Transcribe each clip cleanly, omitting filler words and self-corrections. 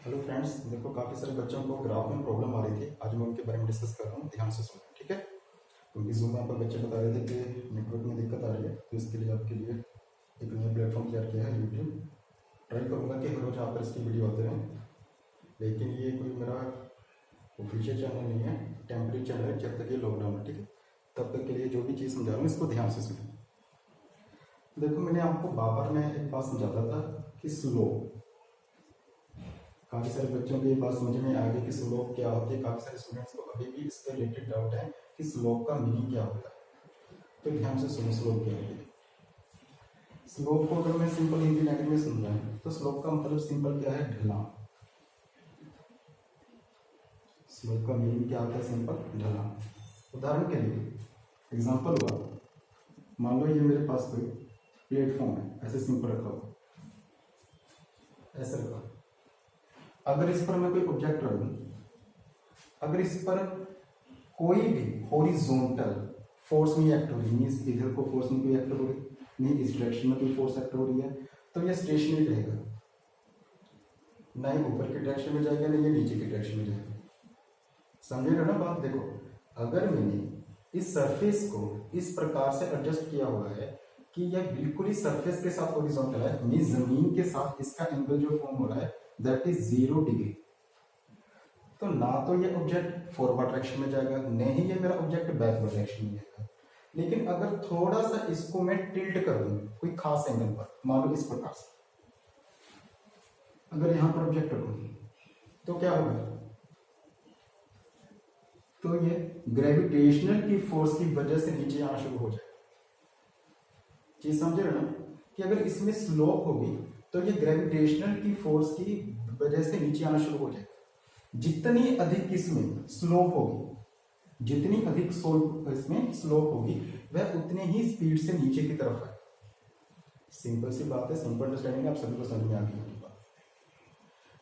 Hello friends, देखो काफ़ी सारे बच्चों को ग्राफ में प्रॉब्लम आ रही थी। आज मैं उनके बारे में डिस्कस कर रहा हूँ, ध्यान से सुनो, ठीक है। क्योंकि जूम में पर बच्चे बता रहे थे कि नेटवर्क में दिक्कत आ रही है, तो इसके लिए आपके लिए एक नया प्लेटफॉर्म तैयार किया है, यूट्यूब। ट्राई करूँगा कि हर रोज़ यहाँ पर इसकी वीडियो आते रहें, लेकिन ये कोई मेरा ऑफिशियल चैनल नहीं है, टेम्परेरी चैनल है। जब तक ये लॉकडाउन है, ठीक है, तब तक के लिए जो भी चीज़ समझा रहा हूँ इसको ध्यान से सुनो। देखो, मैंने आपको बाबर में एक बात समझाता था कि स्लोप, काफ़ी सारे बच्चों को ये बात समझ में आ गई कि स्लोप क्या होती है। काफ़ी सारे स्टूडेंट्स को अभी भी इसके रिलेटेड डाउट है कि स्लोप का मीनिंग क्या होता है। तो ध्यान से सुनो, स्लोप क्या होती है। स्लोप को अगर मैं सिंपल हिंदी लैंग्वेज में समझाऊं तो स्लोप का मतलब सिंपल क्या है, ढलान। स्लोप का मीनिंग क्या होता है, सिंपल ढलान। उदाहरण के लिए एग्जाम्पल हुआ, मान लो ये मेरे पास कोई प्लेटफॉर्म है, ऐसे सिंपल रखा हुआ, ऐसे रखा। अगर इस पर मैं कोई ऑब्जेक्ट रख दूं, अगर इस पर कोई भी हॉरिजॉन्टल फोर्स नहीं एक्ट हो रही, मीन्स इधर को फोर्स नहीं कोई एक्ट हो रही, नहीं इस डायरेक्शन में कोई फोर्स एक्ट हो रही है, तो ये स्टेशनरी रहेगा। ना ही ऊपर की डायरेक्शन में जाएगा, ना ये नीचे की डायरेक्शन में जाएगा। समझे ना बात। देखो, अगर मैंने इस सरफेस को इस प्रकार से एडजस्ट किया हुआ है कि यह बिल्कुल ही सरफेस के साथ हॉरिजॉन्टल है, मीन्स जमीन के साथ इसका एंगल जो फॉर्म हो रहा है दैट इज 0 डिग्री, तो ना तो ये ऑब्जेक्ट फॉरवर्ड डायरेक्शन में जाएगा, न ही ये मेरा ऑब्जेक्ट बैकवर्ड डायरेक्शन में जाएगा। लेकिन अगर थोड़ा सा इसको मैं टिल्ट कर दूं कोई खास एंगल पर, मान लो इस प्रकार से, अगर यहां पर ऑब्जेक्ट रखूं तो क्या होगा, तो ये ग्रेविटेशनल की फोर्स की वजह से नीचे आना शुरू हो जाएगा। चीज समझ रहे हो ना, कि अगर इसमें स्लोप होगी तो ये ग्रेविटेशनल की फोर्स की वजह से नीचे आना शुरू हो जाएगा। जितनी अधिक इसमें स्लोप होगी, जितनी अधिक इसमें स्लोप होगी, वह उतने ही स्पीड से नीचे की तरफ है। सिंपल सी बात है, सिंपल अंडरस्टैंडिंग आप सभी को समझ में आ गई होगी बात।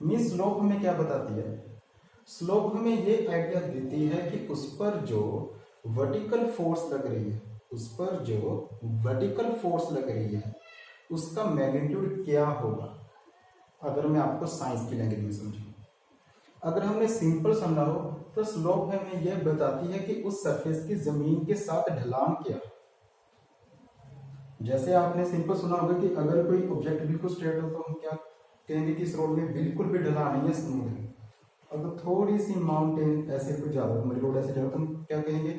मीन स्लोप हमें क्या बताती है, स्लोप हमें ये आइडिया देती है कि उस पर जो वर्टिकल फोर्स लग रही है, उस पर जो वर्टिकल फोर्स लग रही है उसका मैग्नीट्यूड क्या होगा। अगर मैं आपको साइंस की लैंग्वेज में समझूं, अगर हमने सिंपल समझा हो तो स्लोप हमें यह बताती है कि उस सरफेस की जमीन के साथ ढलान क्या है। जैसे आपने सिंपल सुना होगा कि अगर कोई ऑब्जेक्ट बिल्कुल स्ट्रेट हो तो हम क्या कहेंगे कि इस रोड में बिल्कुल भी ढलान नहीं है, स्मूथ है। अगर थोड़ी सी माउंटेन ऐसे कुछ ज्यादा, हमारी रोड ऐसे ज्यादा, तो हम क्या कहेंगे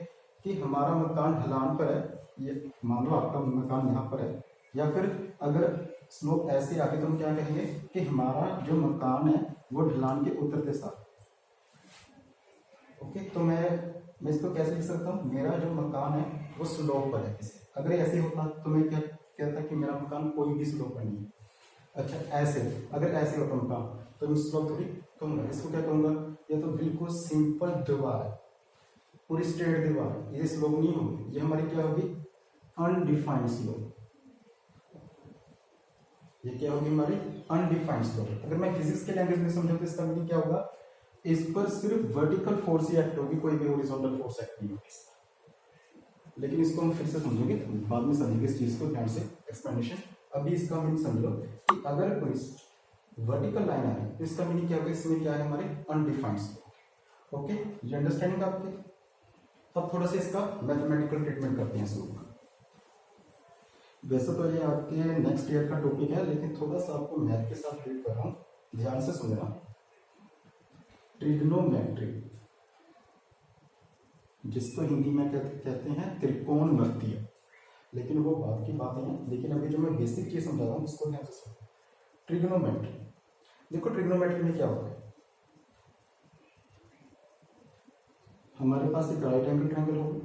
कि हमारा मकान ढलान पर है। ये मान लो आपका मकान यहाँ पर है, या फिर अगर स्लोप ऐसे आगे तो हम क्या कहेंगे कि हमारा जो मकान है वो ढलान के उतरते साथ। ओके, तो मैं इसको कैसे लिख सकता हूँ, मेरा जो मकान है वो स्लोप पर है। इसे अगर ऐसे होता तो मैं क्या कहता कि मेरा मकान कोई भी स्लोप पर नहीं है। अच्छा, ऐसे अगर ऐसे होता मकान तो मैं स्लोप थोड़ी कहूँगा, इसको क्या कहूँगा, ये तो बिल्कुल सिंपल दीवार है, पूरी स्ट्रेट दीवार, ये स्लोप नहीं होगी, ये हमारी क्या होगी, अनडिफाइंड स्लोप। ये क्या होगी, हमारी अनडिफाइंड स्लोप। अगर मैं फिजिक्स के लैंग्वेज में समझूं तो इसका मीनिंग क्या होगा, इस पर सिर्फ वर्टिकल फोर्स ही एक्ट होगी, कोई भी हॉरिजॉन्टल फोर्स एक्ट नहीं होगी। लेकिन इसको हम फिर से समझेंगे, बाद में समझेंगे इस चीज को ध्यान से, एक्सप्लेनेशन। अभी इसका मीनिंग समझ लो कि अगर कोई वर्टिकल लाइन आ रही है तो इसका मीनिंग क्या होगा, इसमें क्या है, हमारे अनडिफाइंड स्लोप। ओके, ये अंडरस्टैंडिंग आपके। अब थोड़ा सा इसका मैथमेटिकल ट्रीटमेंट करते हैं स्लोप का। वैसे तो ये आपके नेक्स्ट ईयर का टॉपिक है, लेकिन थोड़ा सा आपको मैथ के साथ ट्रीट कर रहा हूँ, ध्यान से सुनना। ट्रिग्नोमेट्री, जिसको हिंदी में कहते हैं त्रिकोणमितीय, लेकिन वो बात की बातें हैं। लेकिन अभी जो मैं बेसिक चीज समझा रहा हूँ उसको ध्यान से सुनो। ट्रिग्नोमेट्री, देखो ट्रिग्नोमेट्री में क्या होता है, हमारे पास एक राइट एंगल ट्रायंगल होगा,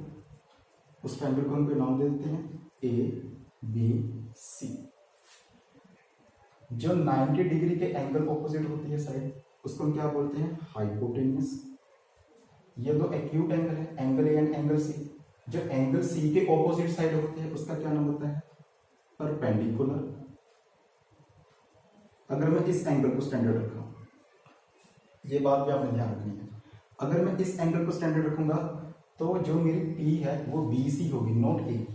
उस ट्रायंगल को हम कोई नाम दे देते हैं ए बी सी। जो 90 डिग्री के एंगल ऑपोजिट होती है साइड, उसको हम क्या बोलते हैं, हाइपोटेन्यूस। ये दो एक्यूट एंगल है, angle A and angle C. जो एंगल सी के ऑपोजिट साइड होते हैं उसका क्या नाम होता है, परपेंडिकुलर। अगर मैं इस एंगल को स्टैंडर्ड रखा हूं, ये बात भी आपने ध्यान रखनी है, अगर मैं इस एंगल को स्टैंडर्ड रखूंगा तो जो मेरी पी है वो बी सी होगी, नॉट ए।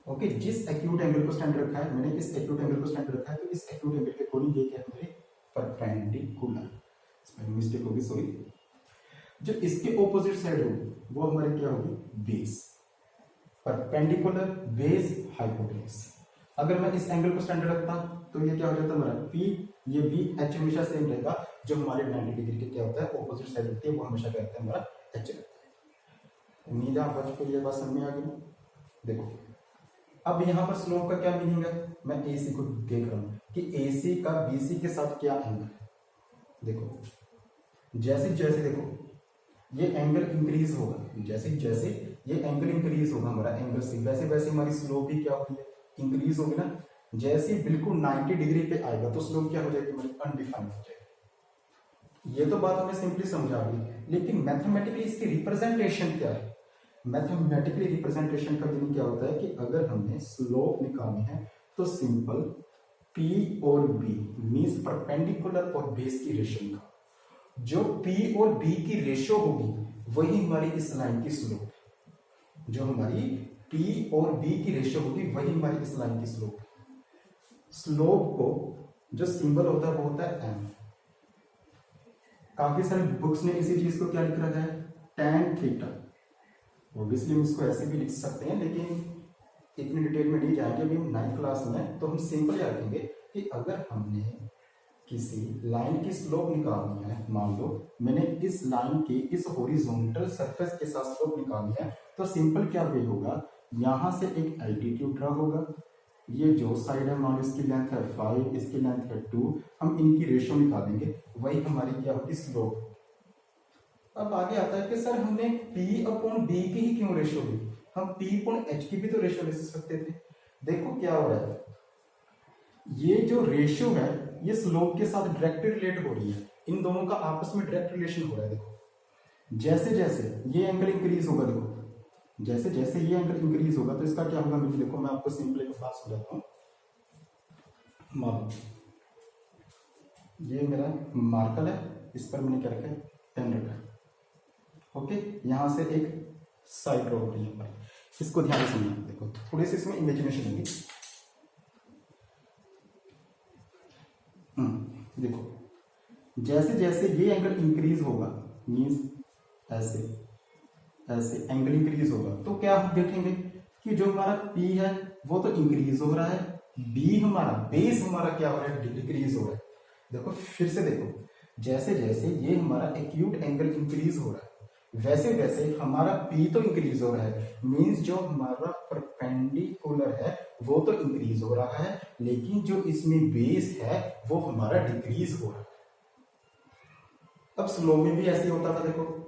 ओके, जिस एक्यूट एंगल को स्टैंडर्ड रखा है, मैंने इस एक्यूट एंगल को स्टैंडर्ड रखा है, तो इस एक्यूट एंगल के अकॉर्डिंग ये क्या है, मेरे परपेंडिकुलर। स्पेलिंग मिस्टेक होगी, सॉरी। जो इसके ऑपोजिट साइड होगी वो हमारी क्या होगी, बेस। Perpendicular, base, hypotenuse. अगर मैं इस एंगल को स्टैंडर्ड रखता तो ये क्या हो जाता हमारा पी, ये बी, एच हमेशा सेम रहेगा। जो हमारे 90 डिग्री के क्या होता है ऑपोजिट साइड होती है वो हमेशा क्या रहता है हमारा एच रहता है। उम्मीद है आप बच्चों को ये बात समझ में आ गई। देखो अब यहाँ पर स्लोप का क्या मीनिंग है, मैं AC को देख रहा हूँ कि AC का BC के साथ क्या एंगल है। देखो जैसे जैसे देखो ये एंगल इंक्रीज होगा, जैसे जैसे ये एंगल इंक्रीज होगा हमारा एंगल से, वैसे वैसे हमारी स्लोप भी क्या होगी है, इंक्रीज होगी ना। जैसे बिल्कुल 90 डिग्री पे आएगा तो स्लोप क्या हो जाएगी हमारी, अनडिफाइंड हो जाएगी। ये तो बात हमें सिंपली समझा दी, लेकिन मैथमेटिकली इसकी रिप्रेजेंटेशन क्या है। मैथमेटिकली रिप्रेजेंटेशन का मीनिंग क्या होता है कि अगर हमने स्लोप निकालनी है तो सिंपल P और B मींस परपेंडिकुलर और बेस की रेशियो निकालो। जो P और B की रेशियो होगी वही हमारी इस लाइन की स्लोप। जो हमारी P और B की रेशियो होगी वही हमारी इस लाइन की स्लोप। स्लोप को जो सिंबल होता है वो होता है m। काफी सारी बुक्स ने इसी चीज को क्या लिख रखा है, tan थीटा। ऑब्वियसली हम इसको ऐसे भी लिख सकते हैं, लेकिन इतनी डिटेल में नहीं जाएंगे अभी हम 9th क्लास में। तो हम सिंपल याद रखेंगे कि अगर हमने किसी लाइन की स्लोप निकालनी है, मान लो मैंने इस लाइन के इस हॉरिजॉन्टल सरफेस के साथ स्लोप निकालनी है, तो सिंपल क्या वे होगा, यहां से एक एल्टीट्यूड ड्रा होगा। ये जो साइड है मान लो इसकी लेंथ है 5, इसकी लेंथ है 2, हम इनकी रेशियो निकालेंगे, वही हमारी क्या होगी स्लोप। अब आगे आता है कि सर हमने P अपॉन B की ही क्यों रेशियो ली, हम P अपॉन H की भी तो रेशियो ले सकते थे। देखो क्या हो रहा है, ये जो रेशियो है ये स्लोप के साथ डायरेक्ट रिलेट हो रही है, इन दोनों का आपस में डायरेक्ट रिलेशन हो रहा है। देखो जैसे जैसे ये एंगल इंक्रीज होगा, देखो जैसे जैसे ये एंगल इंक्रीज होगा तो इसका क्या होगा, देखो मैं आपको सिंपल एक बात समझाता हूँ। मान ये मेरा मार्कर है, इस पर मैंने क्या रखा है, पेन रखा है। ओके, यहां से एक साइड ड्रॉ हो रही है, इसको ध्यान से समझना। देखो थोड़ी सी इसमें इमेजिनेशन होगी। देखो जैसे जैसे ये एंगल इंक्रीज होगा, मींस ऐसे ऐसे एंगल इंक्रीज होगा, तो क्या हम देखेंगे कि जो हमारा P है वो तो इंक्रीज हो रहा है, B हमारा बेस हमारा क्या हो रहा है, डिक्रीज हो रहा है। देखो फिर से देखो, जैसे जैसे ये हमारा एक्यूट एंगल इंक्रीज हो रहा है वैसे वैसे हमारा P तो इंक्रीज हो रहा है, मींस जो हमारा परपेंडिकुलर है वो तो इंक्रीज हो रहा है, लेकिन जो इसमें बेस है वो हमारा डिक्रीज हो रहा है। अब स्लो में भी ऐसे होता था। देखो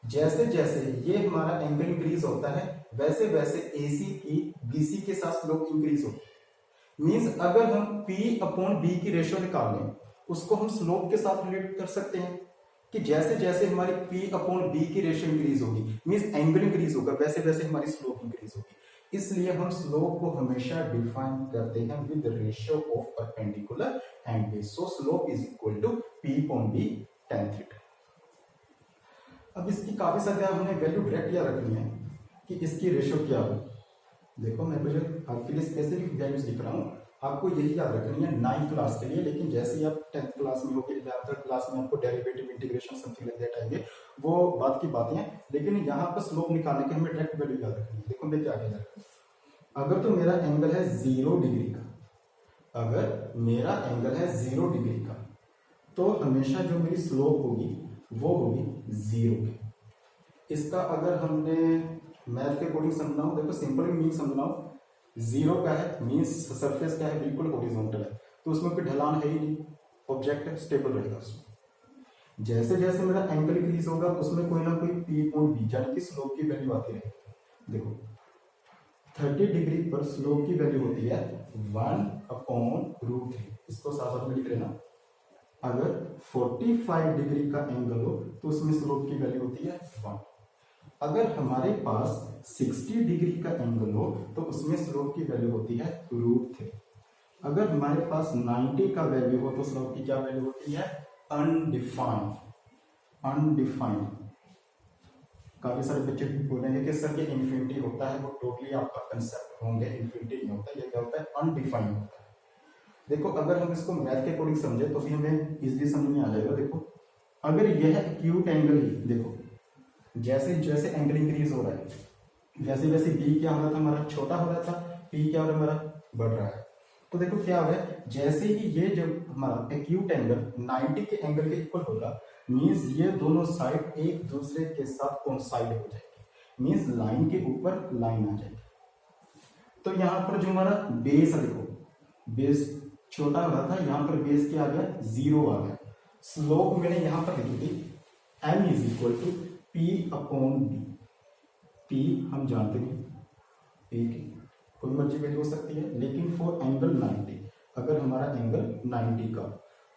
जैसे जैसे ये हमारा एंगल इंक्रीज होता है वैसे वैसे AC की BC के साथ स्लोप इंक्रीज होती है। मींस अगर हम P अपॉन B की रेशियो निकाल लें उसको हम स्लोप के साथ रिलेट कर सकते हैं कि जैसे जैसे हमारी P अपॉन B की रेशियो इंक्रीज होगी, मींस एंगल इंक्रीज होगा, वैसे वैसे हमारी स्लोप इंक्रीज होगी। इसलिए हम स्लोप को हमेशा डिफाइन करते हैं with ratio of perpendicular and base. So slope is equal to P upon B tan theta. अब इसकी काफी सारी हमने वैल्यू डायरेक्ट याद रखनी है कि इसकी रेशियो क्या हो। देखो मैं मुझे आपके लिए स्पेसिफिक वैल्यूज लिख रहा हूँ, आपको यही याद रखनी है 9th क्लास के लिए। लेकिन जैसे ही आप 10th क्लास में होगे, 11th क्लास में आपको derivative integration something like that आएंगे, वो बात की बातें हैं। लेकिन यहाँ पर स्लोप निकालने के हमें डायरेक्ट वैल्यू याद रखनी है। देखो मैं क्या कह रहा, अगर तो मेरा एंगल है 0 डिग्री का, अगर मेरा एंगल है 0 डिग्री का, तो हमेशा जो मेरी स्लोप होगी वो होगी 0। इसका अगर हमने मैथ के अकॉर्डिंग समझना हो, देखो सिंपल मीनिंग समझना हो, 0 का है मीन्स सरफेस क्या है, बिल्कुल हॉरिजॉन्टल है, तो उसमें कोई ढलान है ही नहीं, ऑब्जेक्ट स्टेबल रहेगा उसमें। जैसे जैसे मेरा एंगल इंक्रीज होगा उसमें कोई ना कोई P अपॉन B यानी कि स्लोप की वैल्यू आती रहेगी। देखो 30 डिग्री पर स्लोप की वैल्यू होती है 1/√3। इसको साथ साथ में लिख लेना। अगर 45 डिग्री का एंगल हो तो उसमें स्लोप की वैल्यू होती है 1। अगर हमारे पास 60 डिग्री का एंगल हो तो उसमें स्लोप की वैल्यू होती है √3। अगर हमारे पास 90 का वैल्यू हो तो स्लोप की क्या वैल्यू होती है, अनडिफाइंड। अनडिफाइंड काफी सारे बच्चे बोलेंगे कि सर ये इन्फिनिटी होता है, वो टोटली आपका कंसेप्ट होंगे, इन्फिनिटी नहीं होता, ये क्या होता है, अनडिफाइंड होता है। देखो अगर हम इसको मैथ के अकॉर्डिंग समझे तो भी हमें इजीली समझ में आ जाएगा। देखो अगर यह एक्यूट एंगल ही देखो, जैसे जैसे एंगल इंक्रीज हो रहा है, वैसे वैसे बी क्या हो रहा था हमारा, छोटा हो रहा था, पी क्या हो रहा है हमारा, बढ़ रहा है। तो देखो क्या हो रहा है, जैसे ही ये जब हमारा एक्यूट एंगल 90 के एंगल के इक्वल होगा, मींस ये दोनों साइड एक दूसरे के साथ कोइंसाइड हो जाएगी, मींस लाइन के ऊपर लाइन आ जाएगी। तो यहाँ पर जो हमारा बेस है, देखो बेस छोटा हो रहा था, यहाँ पर बेस क्या आ गया, 0 आ गया। स्लोप मैंने यहाँ पर लिखी थी m is equal to P upon B. P हम जानते नहीं, पी की कोई मर्जी वैल्यू हो सकती है, लेकिन फॉर एंगल 90, अगर हमारा एंगल 90 का,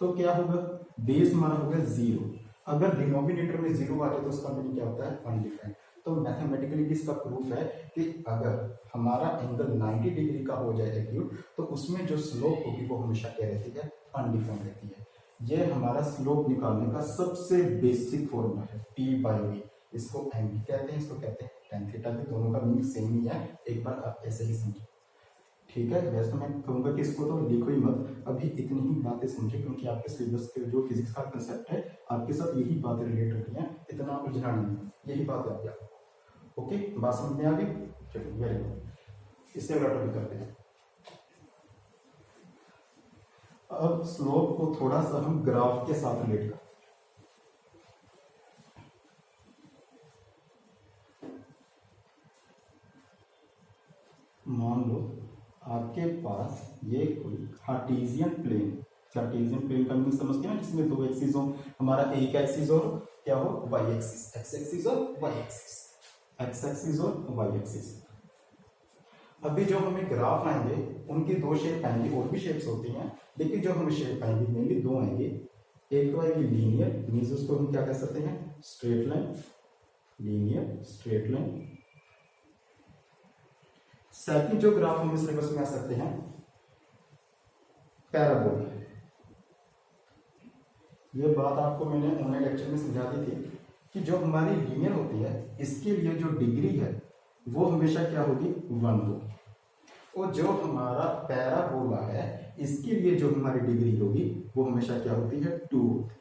तो क्या होगा, बेस हमारा होगा 0। अगर डिनोमिनेटर में 0 आ जाए तो उसका मीनिंग क्या होता है, अनडिफाइंड। तो मैथमेटिकली इसका प्रूफ है कि अगर हमारा एंगल 90 डिग्री का हो जाए एक्यूट, तो उसमें जो स्लोप होगी वो हमेशा क्या रहती है, अनडिफाइंड रहती है। ये हमारा स्लोप निकालने का सबसे बेसिक फॉर्मूला है, पी बाई वी। इसको एम भी कहते हैं, इसको कहते हैं टेन थीटा भी, दोनों का मीनिंग सेम ही है, एक बार आप ऐसे ही समझो, ठीक है। वैसे तो मैं कहूँगा कि इसको तो लिखो ही मत, अभी इतनी ही बातें समझो, क्योंकि आपके सिलेबस के जो फिजिक्स का कंसेप्ट है आपके साथ यही बातें रिलेट होती हैं, इतना उलझना नहीं है, यही बात है आपको। ओके, बात समझ में आ गई, चलिए वेरी गुड। इससे अगला टॉपिक करते हैं। अब स्लोप को थोड़ा सा हम ग्राफ के साथ रिलेट करते हैं। मान लो आपके पास ये कोई कार्टेशियन प्लेन, कार्टेशियन प्लेन का मीनिंग समझते हैं ना, जिसमें दो एक्सिस हो, हमारा एक एक्सिस और क्या हो, वाई एक्सिस, एक्स एक्सिस और वाई एक्सिस, एक्स एक्सिस और वाई एक्सिस। अभी जो हमें ग्राफ आएंगे उनकी दो शेप आएंगी, और भी शेप्स होती हैं, लेकिन जो हमें शेप आएंगी मेनली दो आएंगे। एक तो आएगी लीनियर, मींस उसको हम क्या कह सकते हैं, straight line, linear straight line. Second जो ग्राफ हम सिलेबस में आ सकते हैं, पैराबोला। ये बात आपको मैंने ऑनलाइन लेक्चर में समझा दी थी कि जो हमारी लीनियर होती है इसके लिए जो डिग्री है वो हमेशा क्या होगी, 1 होगी, और जो हमारा पैराबोला है इसके लिए जो हमारी डिग्री होगी वो हमेशा क्या होती है, 2 होती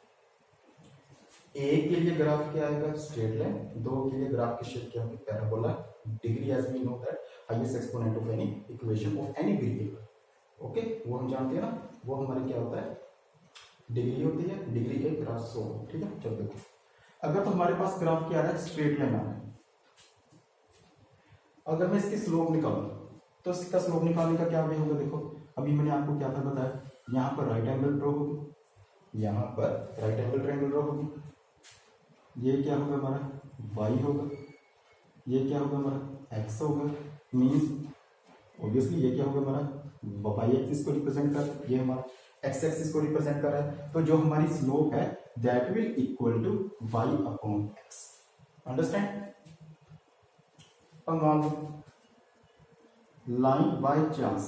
है। एक के लिए ग्राफ क्या आएगा, स्ट्रेट लाइन, दो के लिए ग्राफ की शेप क्या होगी, parabola. Degree as we know that highest exponent of any equation of any variable. Okay, वो हम जानते हैं ना, वो हमारे क्या होता है, डिग्री होती है, डिग्री एक ग्राफ 100। ठीक है, चलो देखो, अगर तो हमारे पास ग्राफ क्या आ रहा है, स्ट्रेट लाइन आ रहा है, अगर मैं इसकी स्लोप निकालूं तो इसका स्लोप निकालने का क्या वे होगा, देखो अभी मैंने आपको क्या था बताया, यहाँ पर राइट एंगल ड्रॉ होगी, यहाँ पर राइट एंगल ट्रायंगल ड्रॉ होगी, ये क्या होगा हमारा, y होगा, ये क्या होगा हमारा, x होगा, मीन्स ऑब्वियसली ये क्या होगा हमारा, y एक्सिस को रिप्रेजेंट कर, ये हमारा x एक्सिस को रिप्रेजेंट कर रहा है, तो जो हमारी स्लोप है that will equal to y upon x। Understand. अब मान लो लाइन बाय चांस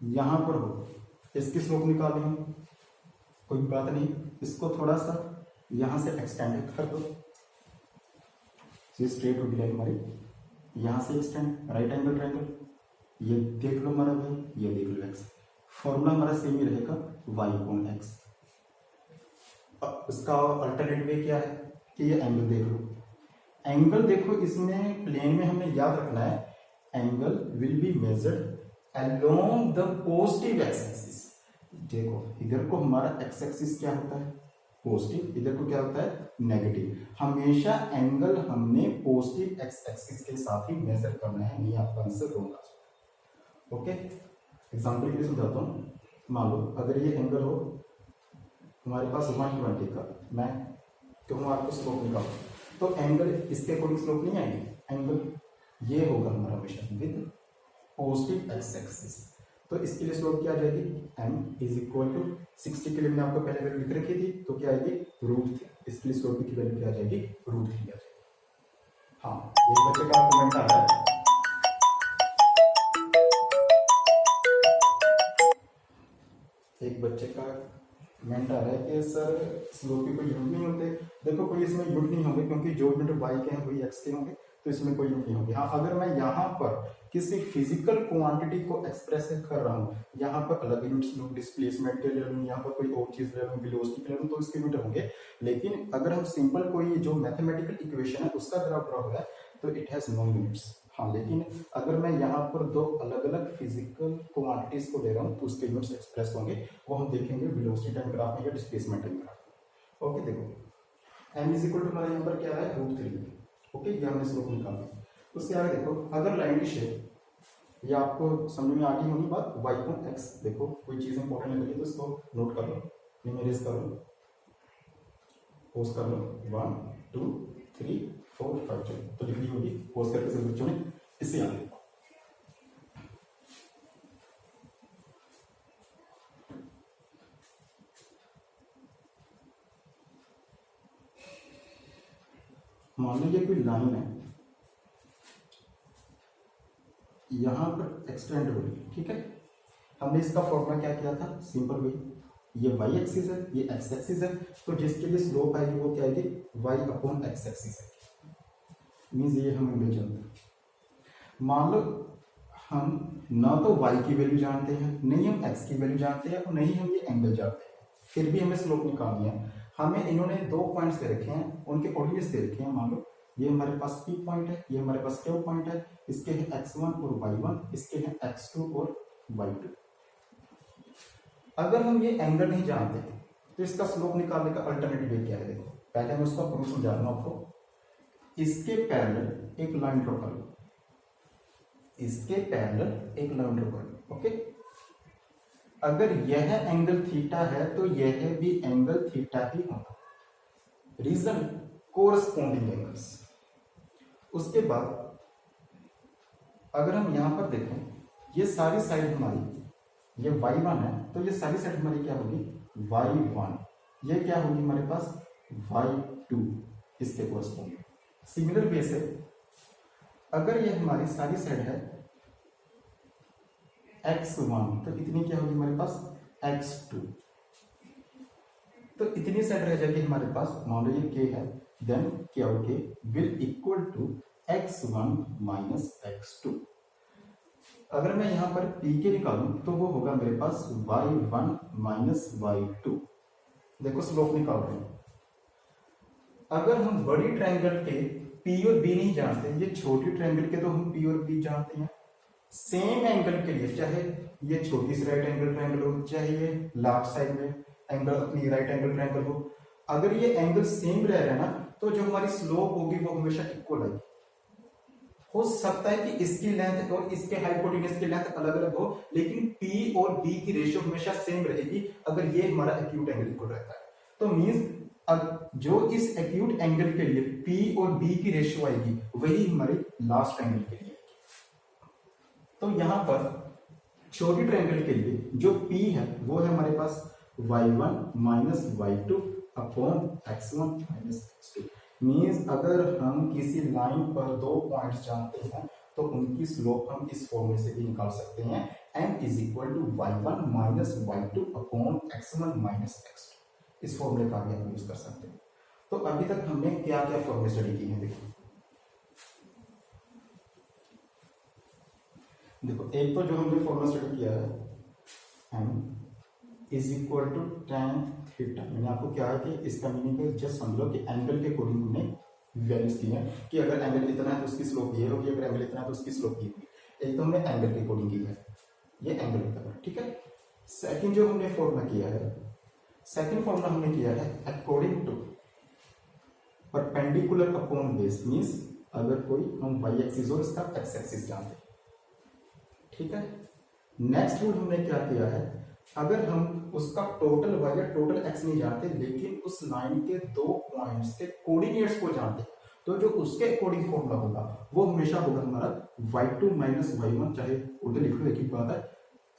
यहां पर हो, इसकी स्लोप निकालनी है, कोई बात नहीं, इसको थोड़ा सा यहां से एक्सटेंड कर दो, स्ट्रेट होगी लाइन हमारी, यहां से एक्सटेंड, राइट एंगल ट्रायंगल, ये देख लो हमारा भाई, ये देख लो x, फॉर्मूला हमारा सेम ही रहेगा, y अपॉन x। अब इसका अल्टरनेट वे क्या है कि ये एंगल देख लो, एंगल देखो इसमें प्लेन में हमें याद रखना है, angle will be measured along the positive x axis. देखो इधर को हमारा एक्स एक्सिस क्या होता है, पॉजिटिव, इधर को क्या होता है, नेगेटिव। हमेशा एंगल हमने पॉजिटिव एक्स एक्सिस के साथ ही मेजर करना है, नहीं आपका आंसर रॉन्ग आ सकता। ओके, एग्जांपल के लिए समझाता हूँ। मान लो अगर ये एंगल हो हमारे पास 120 का, मैं कहूँ आपको स्लोप निकालो, तो एंगल इसके अकॉर्डिंग स्लोप नहीं आएगी, एंगल ये होगा हमारा हमेशा विद पॉजिटिव एक्स एक्सिस, तो इसके लिए स्लोप क्या आ जाएगी, m इज इक्वल टू 60 के लिए मैंने आपको पहले वैल्यू लिख रखी थी, तो क्या आएगी √3, इसके लिए स्लोप की वैल्यू क्या आ जाएगी, √3 आ जाएगी। हाँ, एक बच्चे का कमेंट आ रहा है, एक बच्चे का कमेंट आ रहा है कि सर स्लोप के कोई यूनिट नहीं होते। देखो कोई इसमें यूनिट नहीं होंगे, क्योंकि जो यूनिट y के हैं वही x के होंगे, तो इसमें कोई यूनिट नहीं होगी। हाँ, अगर मैं यहाँ पर किसी फिजिकल क्वांटिटी को एक्सप्रेस कर रहा हूँ, यहाँ पर अलग यूनिट्स लूँ, डिस्प्लेसमेंट के ले लूँ, यहाँ पर कोई और चीज ले लूँ, वेलोसिटी ले लूँ, तो इसके यूनिट होंगे। लेकिन अगर हम सिंपल कोई जो मैथमेटिकल इक्वेशन है उसका ग्राफ ड्रॉ है तो इट हैज नो यूनिट्स। हाँ, लेकिन अगर मैं यहाँ पर दो अलग अलग फिजिकल क्वांटिटीज को ले रहा हूँ तो उसके यूनिट्स एक्सप्रेस होंगे, वो हम देखेंगे वेलोसिटी टाइम ग्राफ में या डिस्प्लेसमेंट टाइम ग्राफ। ओके, देखो m इज इक्वल टू हमारे यहाँ पर क्या है √3। ओके, ये हमने स्लोप निकाला। उससे आगे देखो, अगर लाइन की शेप, ये आपको समझ में आ गई होगी बात, y को x, देखो कोई चीज इंपॉर्टेंट लगी तो इसको नोट कर लो, निमेरेस कर लो, पोज कर लो, 1 2 3 4 5 चलो तो लिख ली होगी, पोज करके सब बच्चों ने। इससे आगे मान लीजिए कोई लाइन है यहां पर एक्सटेंड हो रही है, ठीक है। हमने इसका फॉर्मूला क्या किया था, सिंपल वे, ये y एक्सिस है, ये x एक्सिस है, तो जिसके लिए स्लोप आएगी वो क्या आएगी, y अपॉन x एक्सिस है। मींस ये हम ले चलते हैं। मान लो हम ना तो y की वैल्यू जानते हैं, नहीं हम x की वैल्यू जानते हैं, और नहीं हम ये एंगल जानते हैं, फिर भी हमें स्लोप निकालनी है। हमें इन्होंने दो पॉइंट्स दे रखे हैं, उनके कोऑर्डिनेट्स दे रखे हैं। मान लो ये हमारे पास P पॉइंट है, ये हमारे पास Q पॉइंट है, इसके हैं x1 और y1, इसके हैं x2 और y2। अगर हम ये एंगल नहीं जानते तो इसका स्लोप निकालने का अल्टरनेटिव वे क्या है, देखो पहले मैं उसका प्रूफ समझा रहा हूं आपको। इसके पैरेलल एक लाइन ड्रॉ कर लो, इसके पैरेलल एक लाइन ड्रॉ कर लो। ओके, अगर यह एंगल थीटा है तो यह भी एंगल थीटा ही होगा, रीजन कोरस्पॉन्डिंग एंगल्स। उसके बाद अगर हम यहां पर देखें, ये सारी साइड हमारी, ये y1 है तो ये सारी साइड हमारी क्या होगी, y1, ये क्या होगी हमारे पास y2, इसके कोरस्पॉन्डिंग। सिमिलर वे से अगर ये हमारी सारी साइड है x1 तो इतनी क्या होगी हमारे पास x2, तो इतनी साइड रह जाएगी हमारे पास। मान लो ये k है, देन क्या होगी, will equal to x1 minus x2। अगर मैं यहां पर p के निकालूं तो वो होगा मेरे पास y1 माइनस y2। देखो स्लोप निकाल रहे हैं। अगर हम बड़ी ट्रायंगल के p और b नहीं जानते, ये छोटी ट्रायंगल के तो हम p और b जानते हैं। सेम एंगल के लिए, चाहे ये छोटी सी राइट एंगल ट्रायंगल हो, चाहे ये लार्ज साइड में एंगल अपनी राइट एंगल ट्रायंगल हो, अगर ये एंगल सेम रह रहा है ना तो जो हमारी स्लोप होगी वो हमेशा इक्वल आएगी। हो सकता है कि इसकी लेंथ और इसके हाइपोटेन्यूज की लेंथ अलग अलग हो, लेकिन P और B की रेशियो हमेशा सेम रहेगी अगर ये हमारा एक्यूट एंगल इक्वल रहता है। तो मींस जो इस एक्यूट एंगल के लिए P और B की रेशियो आएगी वही हमारी लास्ट एंगल के लिए आएगी। तो यहां पर छोटी ट्रायंगल के लिए जो P है वो है हमारे पास y1 minus y2 upon x1 minus x2। Means अगर हम किसी लाइन पर दो पॉइंट्स जानते हैं तो उनकी स्लोप हम इस फॉर्मूले से भी निकाल सकते हैं, m is equal to y1 minus y2 upon x1 minus x2। इस फॉर्मूले का भी हम यूज कर सकते हैं। तो अभी तक हमने क्या क्या फॉर्मूले स्टडी किए हैं, देखो एक तो जो हमने फॉर्मूला स्टडी किया है m is equal to tan theta. मैंने आपको क्या है कि इसका मीनिंग है, जस्ट समझ लो कि एंगल के अकॉर्डिंग हमने वैल्यूज दी है कि अगर एंगल इतना है तो उसकी स्लोप ये होगी, अगर एंगल इतना है तो उसकी स्लोप ये होगी। एक तो हमने एंगल के अकॉर्डिंग की है, ये एंगल होता है, ठीक है। सेकंड जो हमने फॉर्मूला किया है, सेकंड फॉर्मूला हमने किया है according to perpendicular upon base. Means अगर कोई हम y एक्सिस और इसका x एक्सिस जानते हैं, ठीक है। नेक्स्ट रूल हमने क्या किया है, अगर हम उसका टोटल y या टोटल x नहीं जानते लेकिन उस लाइन के दो पॉइंट्स के कोऑर्डिनेट्स को जानते हैं तो जो उसके अकॉर्डिंग फॉर्मूला होगा वो हमेशा होगा हमारा y2 माइनस y1, चाहे उधर लिख लो एक ही बात है,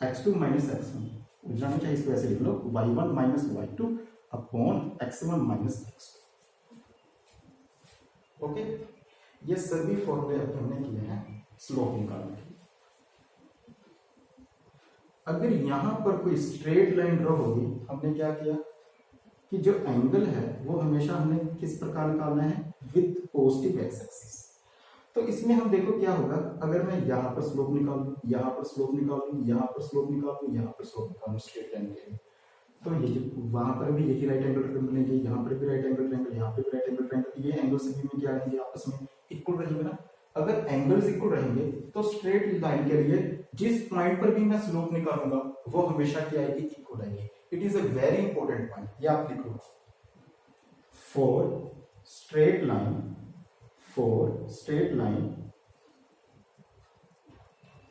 x2 माइनस x1 जाना चाहिए, इसको ऐसे लिख लो y1 minus y2 upon x1 minus x2। Okay, ये सभी फॉर्मूले अभी हमने किए हैं स्लोप निकालने के। अगर यहां पर कोई स्ट्रेट लाइन ड्रॉ होगी, हमने क्या किया कि जो एंगल है वो हमेशा हमने किस प्रकार निकालना है, विद पॉजिटिव एक्स एक्सिस। तो इसमें हम देखो क्या होगा, अगर मैं यहाँ पर स्लोप निकालूं, यहाँ पर स्लोप निकालूं, यहाँ पर स्लोप निकालूं, यहाँ पर स्लोप निकालूं स्ट्रेट लाइन के लिए, तो ये वहां पर भी यही राइट एंगल ट्रायंगल लेंगे, यहाँ पर भी राइट एंगल ट्रायंगल, यहाँ पे भी राइट एंगल ट्रायंगल, ये एंगल से भी क्या रहेंगे आपस में इक्वल रहेंगे ना। अगर एंगल्स इक्वल रहेंगे तो स्ट्रेट लाइन के लिए जिस पॉइंट पर भी मैं स्लोप निकालूंगा वो हमेशा क्या आएगी, इक्वल आएगी। It is a very important point, ये आप लिखो। For straight line, for straight line,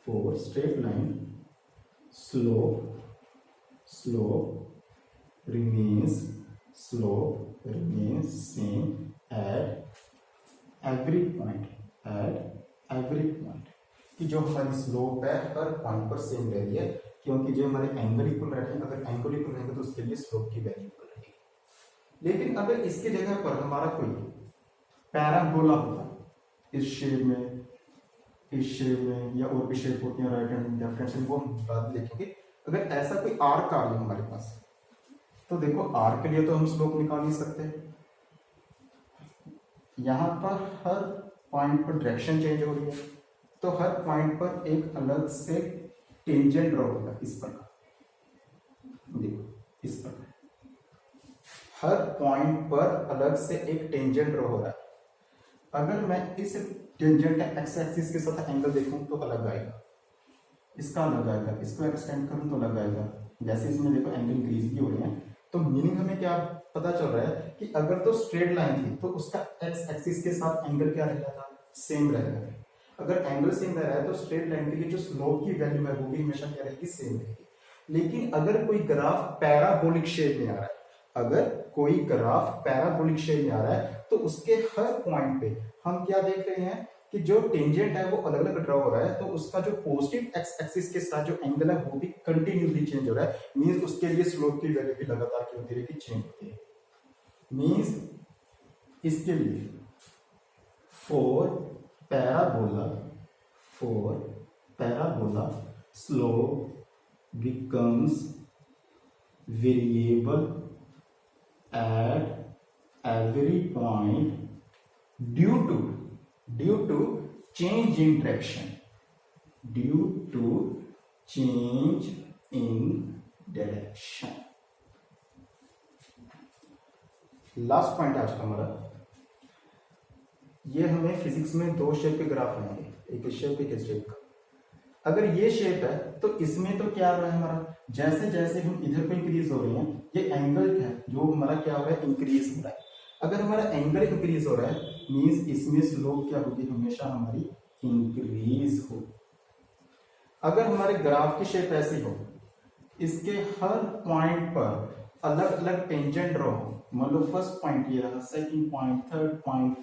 for straight line slope remains same at every point, कि जो हमारी स्लोप है हर पॉइंट पर सेम रह रही है, क्योंकि जो हमारे एंगल इक्वल रहते हैं, अगर एंगल इक्वल रहेंगे तो उसके लिए स्लोप की वैल्यू इक्वल रहेगी। लेकिन अगर इसके जगह पर हमारा कोई पैराबोला होता इस शेप में या और भी शेप होती है राइट हैंड लेफ्ट हैंड से, वो हम बाद में देखेंगे। अगर ऐसा कोई आर्क आ गया हमारे पास, तो देखो आर्क के लिए तो हम स्लोप निकाल नहीं सकते, यहां पर हर पॉइंट पर डायरेक्शन चेंज हो रही है, तो हर पॉइंट पर एक अलग से टेंजेंट ड्रॉ होगा इस प्रकार, देखो इस प्रकार हर पॉइंट पर अलग से एक टेंजेंट ड्रॉ हो रहा है। अगर मैं इस टेंजेंट का एक्स एक्सिस के साथ एंगल देखूं तो अलग आएगा, इसका अलग आएगा, इसको एक्सटेंड करूं तो अलग आएगा। जैसे इसमें देखो एंगल इंक्रीज भी हो रहे हैं, तो मीनिंग हमें क्या पता चल रहा है कि अगर तो स्ट्रेट लाइन थी तो उसका एक्स एक्सिस के साथ एंगल क्या रहेगा था, सेम रहेगा। अगर एंगल सेम रह रहा है तो स्ट्रेट लाइन के लिए जो स्लोप की वैल्यू है वो भी हमेशा क्या रहेगी, सेम रहेगी। लेकिन अगर कोई ग्राफ पैराबोलिक शेप में आ रहा है, अगर कोई ग्राफ पैराबोलिक शेप में आ रहा है तो उसके हर पॉइंट पे हम क्या देख रहे हैं कि जो टेंजेंट है वो अलग अलग ड्रॉ हो रहा है, तो उसका जो पॉजिटिव एक्स एक्सिस के साथ जो एंगल है वो भी कंटिन्यूसली चेंज हो रहा है। मींस उसके लिए स्लोप की वैल्यू भी लगातार क्या होती रहेगी, चेंज होती है। मींस इसके लिए for parabola slope becomes variable at every point due to change in direction, last point आज का हमारा, ये हमें फिजिक्स में दो शेप के ग्राफ आएंगे, एक इस शेप, एक इस शेप का। अगर ये शेप है तो इसमें तो क्या हो रहा है हमारा, जैसे जैसे हम इधर पे इंक्रीज हो रहे हैं, ये एंगल है जो हमारा क्या हो रहा है, इंक्रीज हो रहा है। अगर हमारा एंगल इंक्रीज हो रहा है मींस इसमें स्लोप क्या होगी, हमेशा हमारी इंक्रीज हो। अगर हमारे ग्राफ की शेप ऐसी हो, इसके हर पॉइंट पर अलग अलग टेंजेंट ड्रॉ हो, मान लो फर्स्ट पॉइंट ये रहा, सेकंड पॉइंट, थर्ड पॉइंट,